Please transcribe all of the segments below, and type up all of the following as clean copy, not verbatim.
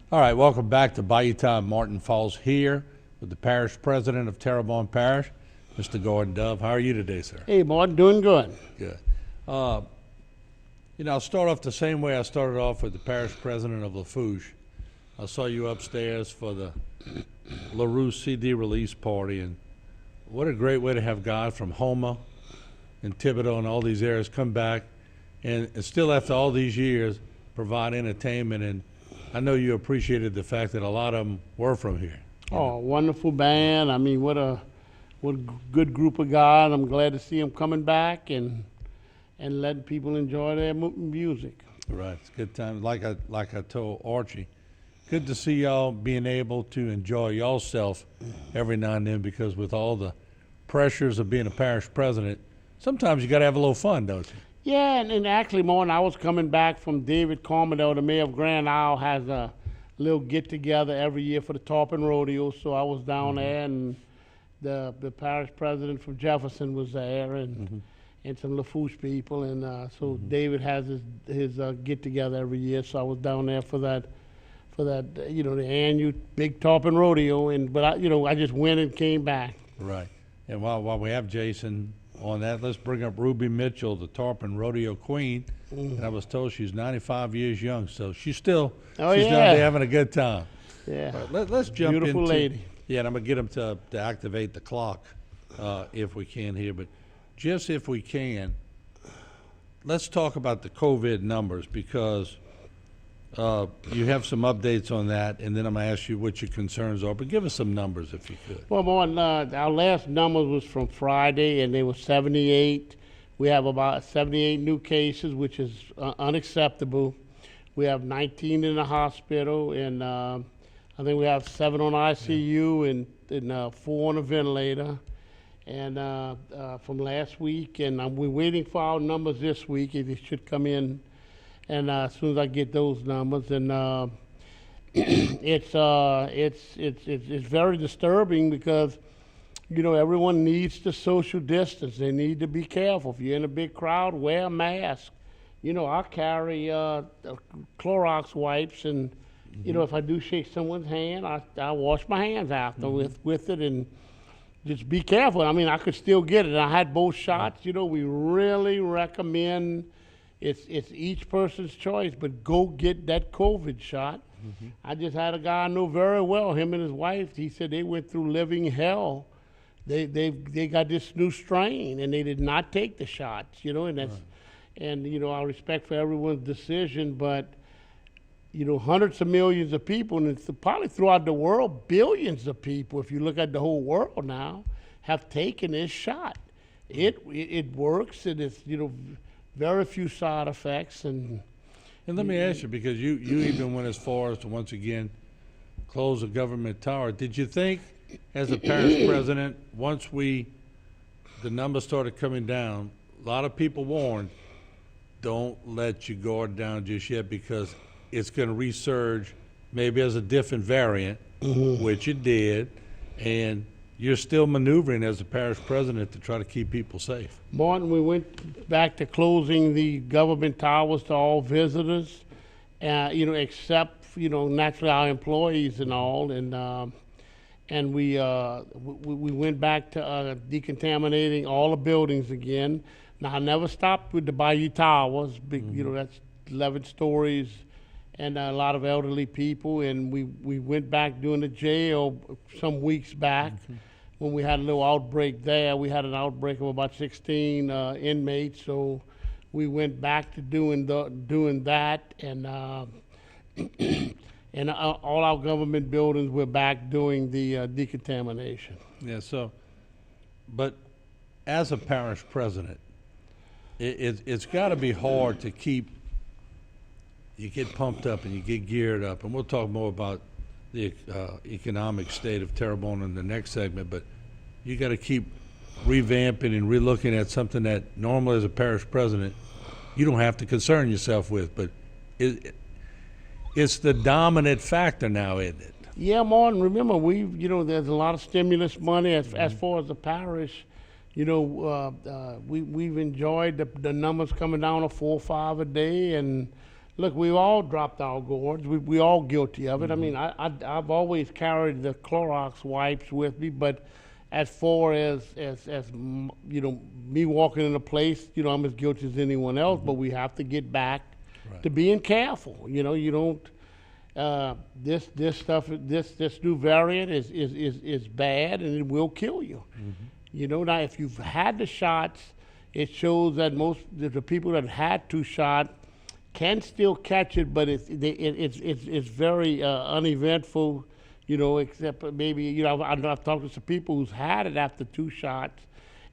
All right, welcome back to Bayou Time. Martin Folse here with the parish president of Terrebonne Parish, Mr. Gordon Dove. How are you today, sir? Hey, Martin, doing good. Good. I'll start off the same way I started off with the parish president of Lafourche. I saw you upstairs for the LaRue CD release party, and what a great way to have guys from Houma and Thibodaux and all these areas come back and still after all these years provide entertainment. And I know you appreciated the fact that a lot of them were from here. Oh, wonderful band. I mean, what a good group of guys. I'm glad to see them coming back and letting people enjoy their music. Right, it's a good time. Like I told Archie, good to see y'all being able to enjoy yourself every now and then, because with all the pressures of being a parish president, sometimes you got to have a little fun, don't you? Yeah, and actually, Martin, I was coming back from David Commodore, the mayor of Grand Isle, has a little get-together every year for the Tarpon Rodeo, so I was down there, and the parish president from Jefferson was there, and some Lafourche people, and so David has his get-together every year, so I was down there for that, the annual big Tarpon Rodeo, but I just went and came back. Right, and while we have Jason on that, let's bring up Ruby Mitchell, the Tarpon Rodeo queen. And I was told she's 95 years young, so she's down there having a good time. Yeah. Right, let's jump into beautiful lady. Yeah, and I'm gonna get them to activate the clock if we can here, but just if we can, let's talk about the COVID numbers, because you have some updates on that, and then I'm gonna ask you what your concerns are, but give us some numbers if you could. Well, Martin, our last numbers was from Friday, and they were 78. We have about 78 new cases, which is unacceptable. We have 19 in the hospital, and I think we have 7 on ICU and 4 on a ventilator. And from last week, and we're waiting for our numbers this week. It should come in, and as soon as I get those numbers, and it's very disturbing, because everyone needs to social distance. They need to be careful. If you're in a big crowd, wear a mask. I carry Clorox wipes, and if I do shake someone's hand, I wash my hands after with it, and just be careful. I mean, I could still get it. I had both shots. We really recommend, it's each person's choice, but go get that COVID shot. I just had a guy I know very well, him and his wife. He said they went through living hell. They got this new strain, and they did not take the shots. And that's and I respect for everyone's decision, but hundreds of millions of people, and it's probably throughout the world, billions of people, if you look at the whole world now, have taken this shot. It works, and it's very few side effects. And let me ask you, because you even went as far as to once again close the government tower. Did you think, as a parish president, once the numbers started coming down, a lot of people warned, don't let your guard down just yet, because it's going to resurge maybe as a different variant, which it did, and you're still maneuvering as a parish president to try to keep people safe. Martin, we went back to closing the government towers to all visitors, except, naturally our employees and all, and we went back to decontaminating all the buildings again. Now, I never stopped with the Bayou Towers, that's 11 stories, and a lot of elderly people, and we went back doing the jail some weeks back when we had a little outbreak there. We had an outbreak of about 16 inmates, so we went back to doing that, and and all our government buildings, we're back doing the decontamination. Yeah, but as a parish president, it's got to be hard to keep, you get pumped up and you get geared up, and we'll talk more about the economic state of Terrebonne in the next segment, but you got to keep revamping and relooking at something that normally as a parish president you don't have to concern yourself with, but it's the dominant factor now, isn't it? Yeah, Martin, remember, there's a lot of stimulus money as far as the parish. We've enjoyed the numbers coming down to 4 or 5 a day, and Look, we all dropped our gourds. We all guilty of it. I mean, I've always carried the Clorox wipes with me, but as far as you know, me walking in a place, you know, I'm as guilty as anyone else. But we have to get back to being careful. You know, you don't. This stuff, this new variant is bad, and it will kill you. You know, now if you've had the shots, it shows that most the people that had 2 shots can still catch it, but it's very uneventful, you know, except maybe, you know, I've talked to some people who's had it after 2 shots,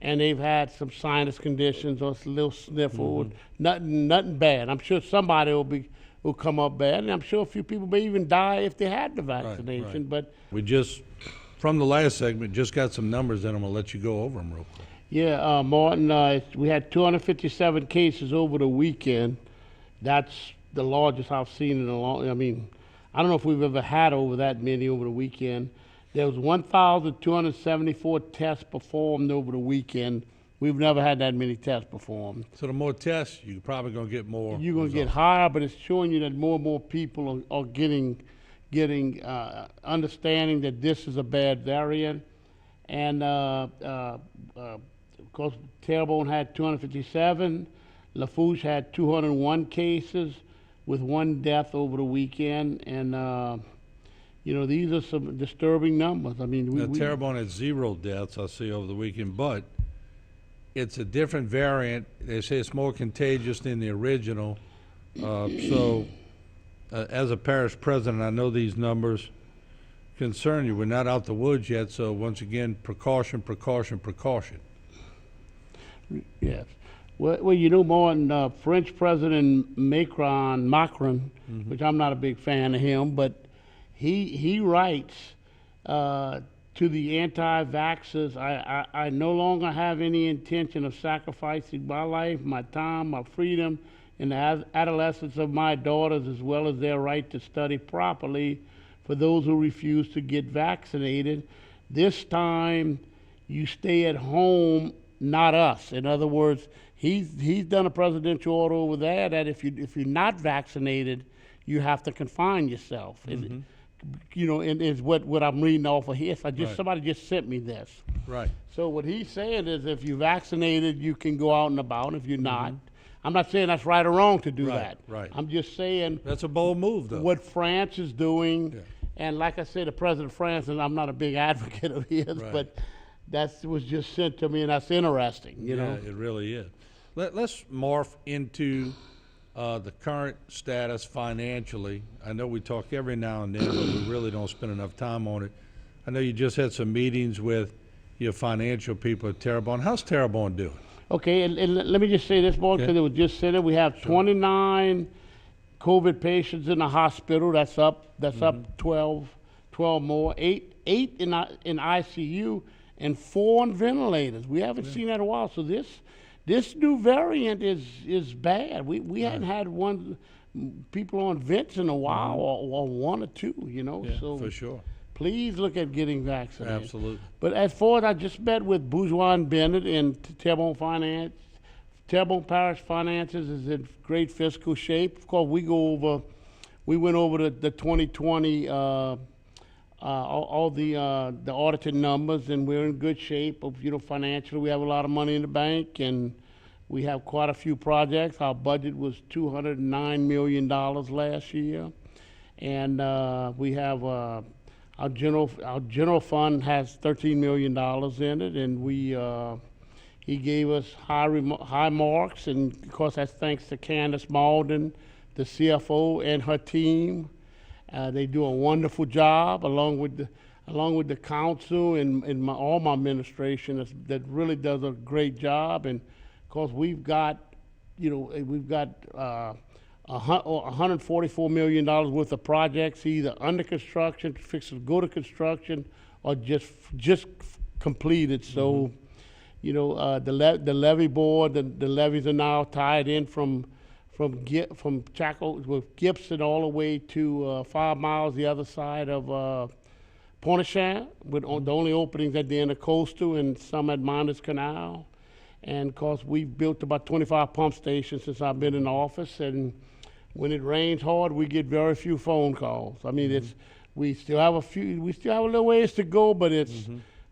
and they've had some sinus conditions or a little sniffle, nothing bad. I'm sure somebody will come up bad, and I'm sure a few people may even die if they had the vaccination. But we just, from the last segment, just got some numbers, and I'm gonna let you go over them real quick. yeah, Martin, we had 257 cases over the weekend. That's the largest I've seen in a long, I mean, I don't know if we've ever had over that many over the weekend. There was 1,274 tests performed over the weekend. We've never had that many tests performed. So the more tests, you're probably gonna get more. You're going to get higher, but it's showing you that more and more people are getting understanding that this is a bad variant. And of course, Terrebonne had 257. Lafourche had 201 cases with 1 death over the weekend. And, you know, these are some disturbing numbers. I mean, Now, Terrebonne had 0 deaths, I see, over the weekend, but it's a different variant. They say it's more contagious than the original. As a parish president, I know these numbers concern you. We're not out the woods yet, so once again, precaution, precaution, precaution. Yes. Well, you know, Martin, French President Macron, which I'm not a big fan of him, but he writes to the anti-vaxxers, I no longer have any intention of sacrificing my life, my time, my freedom, and the adolescence of my daughters, as well as their right to study properly for those who refuse to get vaccinated. This time, you stay at home, not us. In other words, he's done a presidential order over there that if you're not vaccinated, you have to confine yourself. You know, and is what I'm reading off of here. Somebody just sent me this. Right. So what he's saying is, if you're vaccinated, you can go out and about. If you're not, I'm not saying that's right or wrong to do that. Right. I'm just saying That's a bold move, though. what France is doing. And like I said, the president of France, and I'm not a big advocate of his, but that was just sent to me, and that's interesting, you know. It really is. Let's morph into the current status financially. I know we talk every now and then, but we really don't spend enough time on it. I know you just had some meetings with your financial people at Terrebonne. How's Terrebonne doing? Okay, and let me just say this, boy, because it was just said it. We have 29 COVID patients in the hospital. That's up 12 more. Eight in ICU, and 4 on ventilators. We haven't seen that in a while. So this new variant is bad. We hadn't had people on vents in a while, or 1 or 2, you know. Yeah, so for sure. Please look at getting vaccinated. Absolutely. But as far as I just met with Bourgeois and Bennett and Terrebonne Finance, Terrebonne Parish Finances is in great fiscal shape. Of course, we went over the 2020 all the audited numbers, and we're in good shape. You know, financially, we have a lot of money in the bank, and we have quite a few projects. Our budget was $209 million last year, and we have our general fund has $13 million in it, and he gave us high marks, and of course that's thanks to Candace Malden, the CFO, and her team. They do a wonderful job, along with the council and all my administration that really does a great job. And of course we've got $144 million worth of projects either under construction, fixing to go to construction, or just completed. So, you know, the levee board, the levees are now tied in from Chaco with Gibson all the way to 5 miles the other side of Pointe-aux-Champs, with the only openings at the end of Coastal and some at Miners Canal. And of course, we've built about 25 pump stations since I've been in office, and When it rains hard, we get very few phone calls. I mean, we still have a little ways to go, but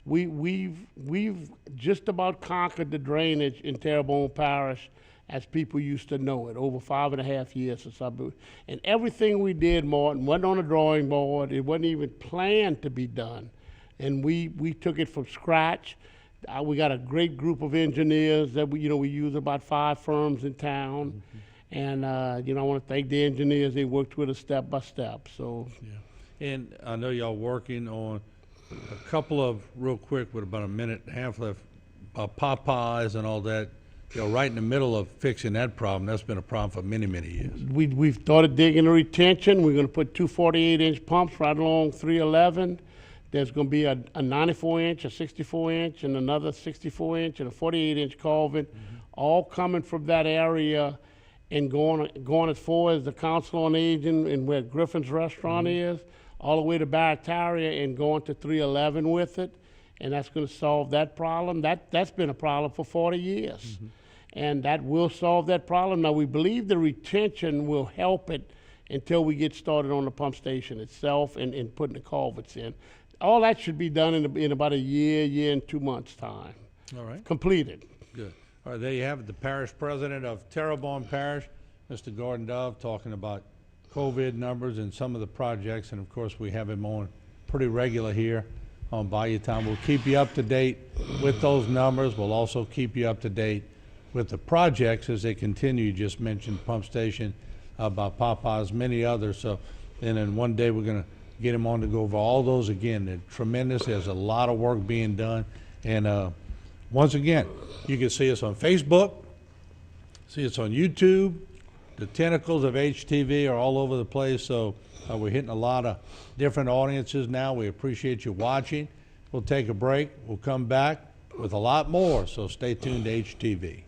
we've just about conquered the drainage in Terrebonne Parish as people used to know it, over 5.5 years or something. And everything we did, Martin, wasn't on the drawing board. It wasn't even planned to be done. And we took it from scratch. We got a great group of engineers that we use about 5 firms in town. And, I want to thank the engineers. They worked with us step by step, so. Yeah. And I know y'all working on a couple of, real quick, with about a minute and a half left, Popeyes and all that. Right in the middle of fixing that problem. That's been a problem for many, many years. We've started digging the retention. We're going to put 2 48-inch pumps right along 311. There's going to be a 94-inch, a 64-inch, and another 64-inch, and a 48-inch culvert, all coming from that area and going as far as the Council on Aging and where Griffin's Restaurant is, all the way to Barataria and going to 311 with it. And that's going to solve that problem. That's been a problem for 40 years. And that will solve that problem. Now, we believe the retention will help it until we get started on the pump station itself and putting the culverts in. All that should be done in about a year and 2 months' time. All right. Completed. Good. All right, there you have it, the parish president of Terrebonne Parish, Mr. Gordon Dove, talking about COVID numbers and some of the projects. And, of course, we have him on pretty regular here on Bayou Time. We'll keep you up to date with those numbers. We'll also keep you up to date with the projects as they continue. You just mentioned pump station, about Popeyes, many others. So, and then one day we're going to get him on to go over all those again. They're tremendous. There's a lot of work being done. And once again, you can see us on Facebook, see us on YouTube. The tentacles of HTV are all over the place. So we're hitting a lot of different audiences now. We appreciate you watching. We'll take a break. We'll come back with a lot more. So stay tuned to HTV.